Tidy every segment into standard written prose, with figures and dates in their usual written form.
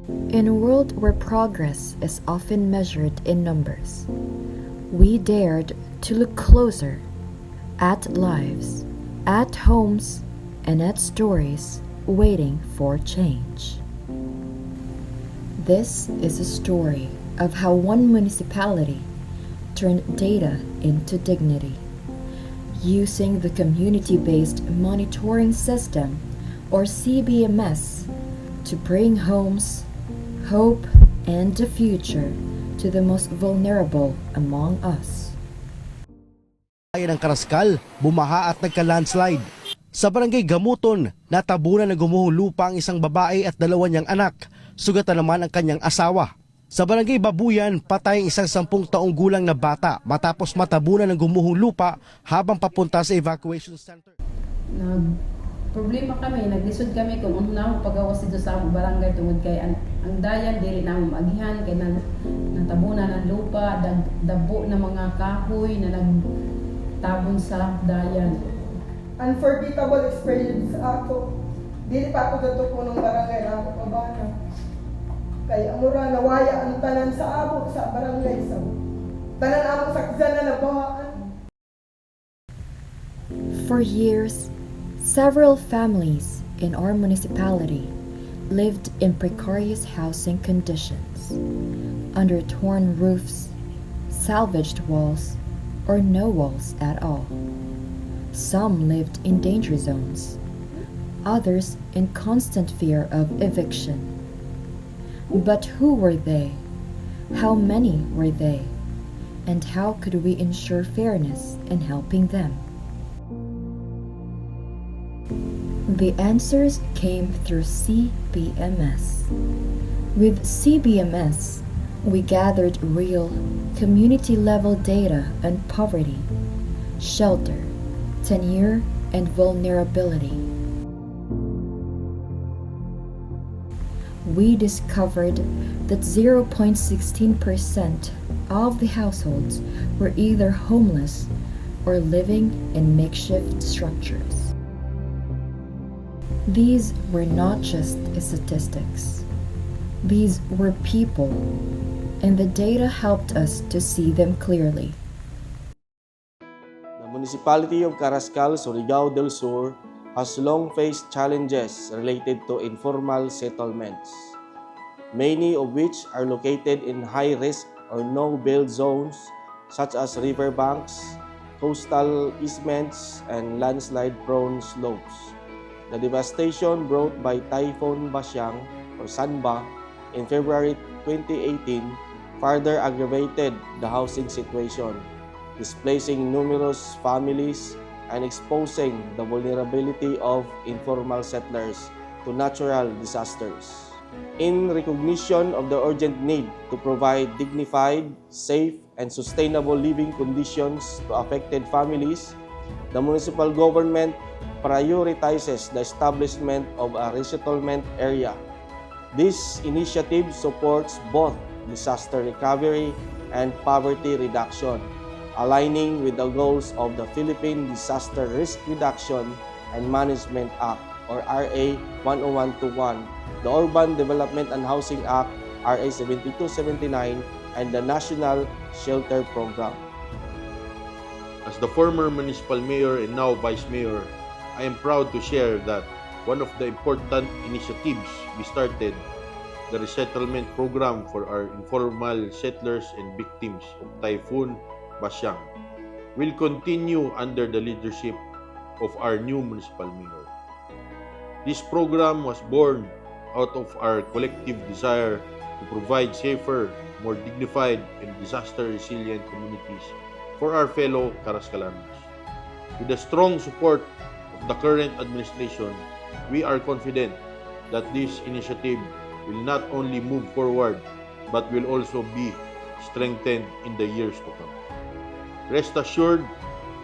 In a world where progress is often measured in numbers, we dared to look closer at lives, at homes, and at stories waiting for change. This is a story of how one municipality turned data into dignity, using the Community-Based Monitoring System, or CBMS, to bring homes, hope, and the future to the most vulnerable among us. Bayan ng Carrascal, bumaha at nagka-landslide. Sa barangay Gamuton, natabunan na gumuhong lupa ang isang babae at dalawa niyang anak, sugatan naman ang kanyang asawa. Sa barangay Babuyan, patay ang isang 10 taong gulang na bata matapos matabunan ng gumuhong lupa habang papunta sa evacuation center. Problema kami, naglisod kami kung ano na pagawas dito sa barangay tungod kay ang dayan dili na maagihan kay natabunan ng lupa, dabo na mga kahoy na nagtabon sa dayan. Unforgettable experience ako. Dili pa ako dito ng barangay na ako pabana. Kaya amura nawaya ang tanan sa abo sa barangay sa tanan among sakyan na nabahaan. For years, several families in our municipality lived in precarious housing conditions, under torn roofs, salvaged walls, or no walls at all. Some lived in danger zones, others in constant fear of eviction. But who were they? How many were they? And how could we ensure fairness in helping them? The answers came through CBMS. With CBMS, we gathered real, community-level data on poverty, shelter, tenure, and vulnerability. We discovered that 0.16% of the households were either homeless or living in makeshift structures. These were not just statistics. These were people, and the data helped us to see them clearly. The municipality of Carrascal, Surigao del Sur has long faced challenges related to informal settlements, many of which are located in high-risk or no-build zones such as riverbanks, coastal easements, and landslide-prone slopes. The devastation brought by Typhoon Basyang or Sanba in February 2018 further aggravated the housing situation, displacing numerous families and exposing the vulnerability of informal settlers to natural disasters. In recognition of the urgent need to provide dignified, safe, and sustainable living conditions to affected families, the municipal government prioritizes the establishment of a resettlement area. This initiative supports both disaster recovery and poverty reduction, aligning with the goals of the Philippine Disaster Risk Reduction and Management Act, or RA 10121, the Urban Development and Housing Act, RA 7279, and the National Shelter Program. As the former municipal mayor and now vice mayor, I am proud to share that one of the important initiatives we started, the resettlement program for our informal settlers and victims of Typhoon Basyang, will continue under the leadership of our new municipal mayor. This program was born out of our collective desire to provide safer, more dignified, and disaster-resilient communities for our fellow Carrascalanos. With the strong support of the current administration, we are confident that this initiative will not only move forward but will also be strengthened in the years to come. Rest assured,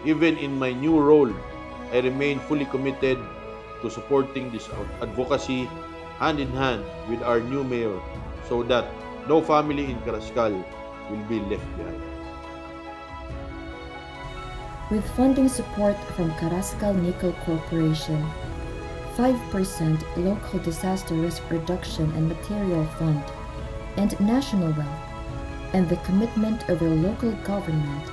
even in my new role, I remain fully committed to supporting this advocacy hand in hand with our new mayor so that no family in Carrascal will be left behind. With funding support from Carrascal Nickel Corporation, 5% local disaster risk reduction and material fund, and national wealth, and the commitment of our local government,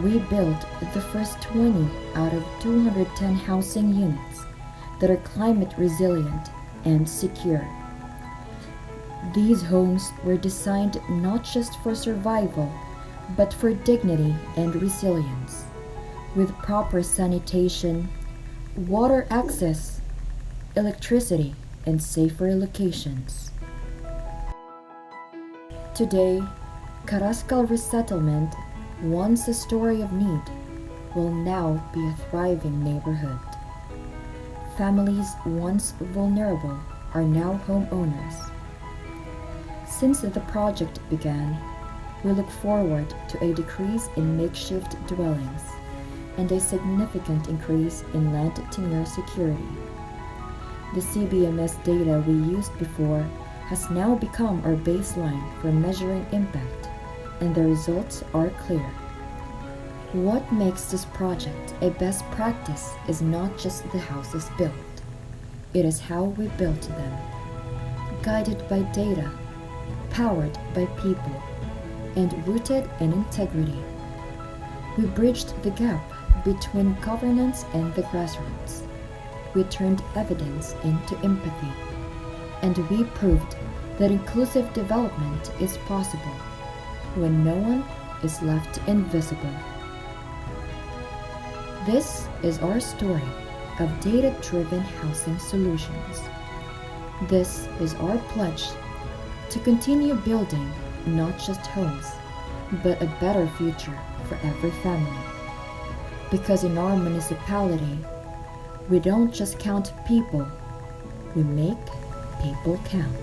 we built the first 20 out of 210 housing units that are climate resilient and secure. These homes were designed not just for survival, but for dignity and resilience, with proper sanitation, water access, electricity, and safer locations. Today, Carrascal resettlement, once a story of need, will now be a thriving neighborhood. Families once vulnerable are now homeowners. Since the project began, we look forward to a decrease in makeshift dwellings and a significant increase in land tenure security. The CBMS data we used before has now become our baseline for measuring impact, and the results are clear. What makes this project a best practice is not just the houses built. It is how we built them, guided by data, powered by people, and rooted in integrity. We bridged the gap between governance and the grassroots. We turned evidence into empathy, and we proved that inclusive development is possible when no one is left invisible. This is our story of data-driven housing solutions. This is our pledge to continue building not just homes, but a better future for every family. Because in our municipality, we don't just count people, we make people count.